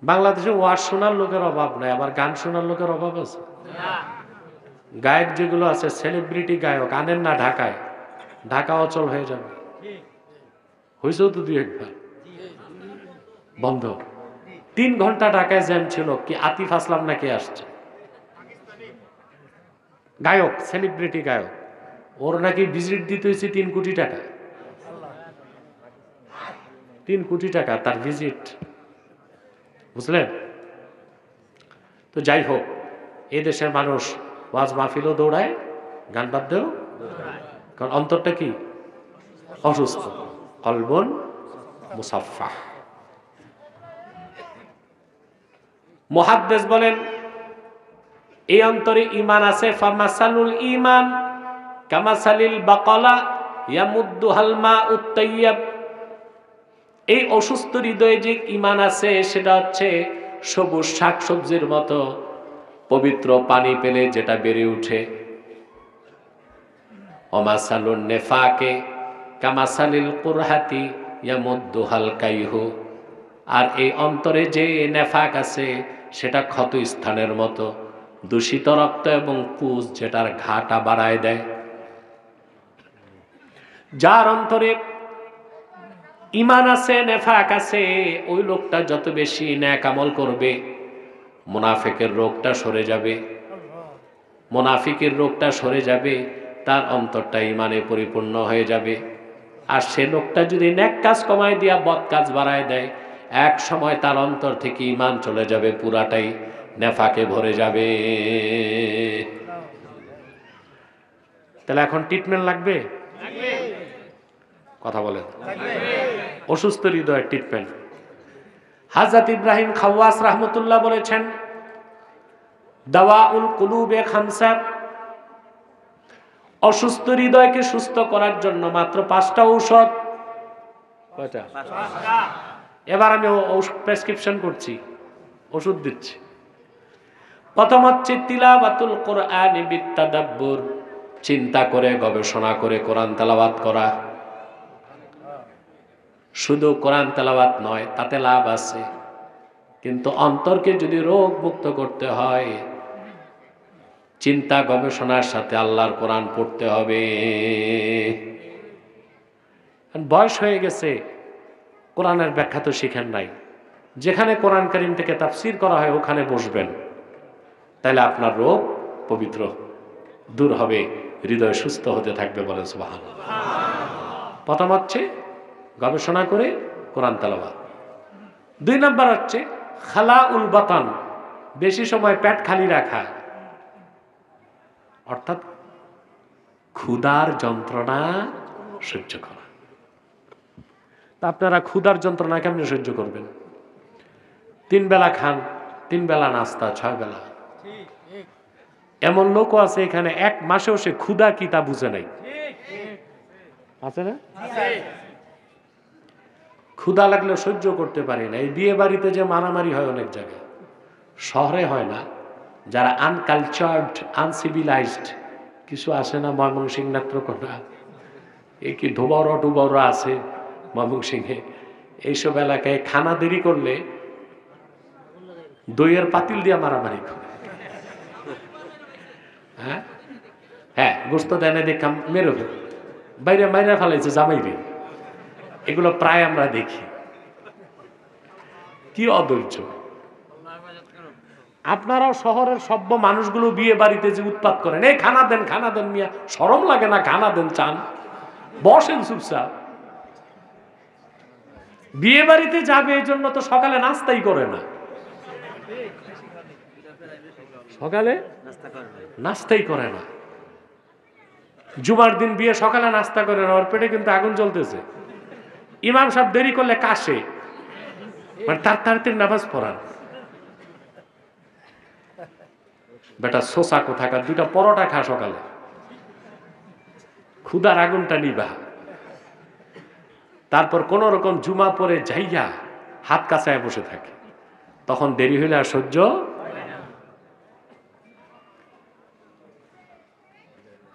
বাংলাদেশে ওয়াজ শোনার লোকের অভাব নাই, আবার গান শোনার লোকের অভাব আছে। গায়ক যেগুলো আছে সেলিব্রিটি গায়ক আনেন না ঢাকায়, ঢাকা অচল হয়ে যাবে। হয়েছেও তো দুই একবার বন্ধ। 3 ঘন্টা ঢাকায় জ্যাম ছিল, কি আতিফ আসলাম নাকি আসছে গায়ক, সেলিব্রিটি গায়ক, ওর নাকি ভিজিট দিতে হয়েছে 3 কোটি টাকা। 3 কোটি টাকা তার ভিজিট, বুঝলেন? তো যাই হোক, এই দেশের মানুষ ওয়াজ মাহফিলও দৌড়ায়, গান বাদ্যেও, কারণ অন্তরটা কি অসুস্থ। কলবুন মুসাফফা। মুহাদ্দিস বলেন এই অন্তরে ঈমান আছে, ফামাসালুল ঈমান কামাসালিল বাকালা ইয়ামুদ্দুহাল মাউত তাইয়্যিব। এই অসুস্থ হৃদয়ে যে ঈমান আছে সেটা হচ্ছে সবুজ শাকসবজির মতো পবিত্র পানি পেলে যেটা বেড়ে ওঠে। ওমাসালুন নেফাকে কামাসালিল কুরহাতি ইয়ামুদ্দুহাল কাইহু। আর এই অন্তরে যে নেফাক আছে সেটা ক্ষত স্থানের মতো, দূষিত রক্ত এবং পুজ যেটার ঘাটা বাড়ায় দেয়। যার অন্তরে ঈমান আছে, নেফাক আছে, ওই লোকটা যত বেশি নেক আমল করবে মুনাফিকের রোগটা সরে যাবে। মুনাফিকের রোগটা সরে যাবে, তার অন্তরটা ঈমানে পরিপূর্ণ হয়ে যাবে। আর সে লোকটা যদি নেক কাজ কমায় দিয়া বদ কাজ বাড়ায় দেয়, এক সময় তার অন্তর থেকে ঈমান চলে যাবে, পুরাটাই নেফাকে ভরে যাবে। তাহলে এখন ট্রিটমেন্ট লাগবে, কথা বলেন, অসুস্থ হৃদয়ের ট্রিটমেন্ট। হযরত ইব্রাহিম খাওয়াস রাহমাতুল্লাহ বলেছেন দাওয়াউল কুলুবে খামসা। অসুস্থ হৃদয়কে সুস্থ করার জন্য মাত্র 5টা ঔষধ। কয়টা? এবার আমি প্রেসক্রিপশন করছি, ওষুধ দিচ্ছি। প্রথম হচ্ছে তিলাওয়াতুল কোরআনি বিত্তাদাব্বুর, চিন্তা করে গবেষণা করে কোরআন তেলাওয়াত করা। শুধু কোরআন তেলাওয়াত নয়, তাতে লাভ আছে, কিন্তু অন্তরকে যদি রোগ মুক্ত করতে হয় চিন্তা গবেষণার সাথে আল্লাহর কোরআন পড়তে হবে। বয়স হয়ে গেছে, কোরআনের ব্যাখ্যা তো শিখেন নাই, যেখানে কোরআন কারীম থেকে তাফসীর করা হয় ওখানে বসবেন, তাহলে আপনার রোগ পবিত্র দূর হবে, হৃদয় সুস্থ হতে থাকবে। বলেন সুবহানাল্লাহ। প্রথম হচ্ছে গবেষণা করে কোরআন তেলাওয়াত। 2 নম্বর হচ্ছে খালাউল বাতান, বেশি সময় পেট খালি রাখা, অর্থাৎ ক্ষুধার যন্ত্রণা সহ্য করা। তা আপনারা ক্ষুধার যন্ত্রণা কেমনে সহ্য করবেন? 3 বেলা খান, 3 বেলা নাস্তা, 6 বেলা। এমন লোকও আছে এখানে 1 মাসেও সে ক্ষুধা কি তা বুঝে নাই, আছে না? ক্ষুধা লাগলে সহ্য করতে পারে না। এই বিয়ে বাড়িতে যে মারামারি হয় অনেক জায়গায়, শহরে হয় না, যারা আনকালচার্ড, আনসিভিলাইজড কিছু আসে না, ময়মনসিংহ, নেত্রকোনা, এই কি ধোবরা টুবরা আছে ময়মনসিংহে, এইসব এলাকায় খানা দেরি করলে দইয়ের পাতিল দিয়ে মারামারি করে। হ্যাঁ হ্যাঁ, গোস্ত দেয় না দেখলাম মেরে ফেল, বাইরে মাইরা ফেলাইছে জামাইরে। এগুলো প্রায় আমরা দেখি। কি অধৈর্য! আপনারাও শহরের সভ্য মানুষগুলো বিয়ে বাড়িতে যে উৎপাত করেন, এই খানা দেন, খানা দেন, মিয়া শরম লাগে না? খানা দেন, চান, বসেন চুপচাপ। বিয়ে বাড়িতে যাবে এই জন্য তো সকালে নাস্তাই করে না, সকালে নাস্তাই করে না। জুমার দিন বিয়ে সকালে নাস্তা করে না, ওর পেটে কিন্তু আগুন জ্বলতেছে। ইমাম সাহেব দেরি করলে কাশে, মানে তার তাড়াতাড়ি নামাজ পড়ান। বেটা শোষা কোথাকার, 2টা পরোটা খা সকালে, ক্ষুধার আগুনটা নিবা। তারপর কোন রকম জুমা পরে যাইয়া হাত কাছায় বসে থাকে, তখন দেরি হইলে আর সহ্য।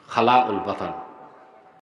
খালাউল বাতান,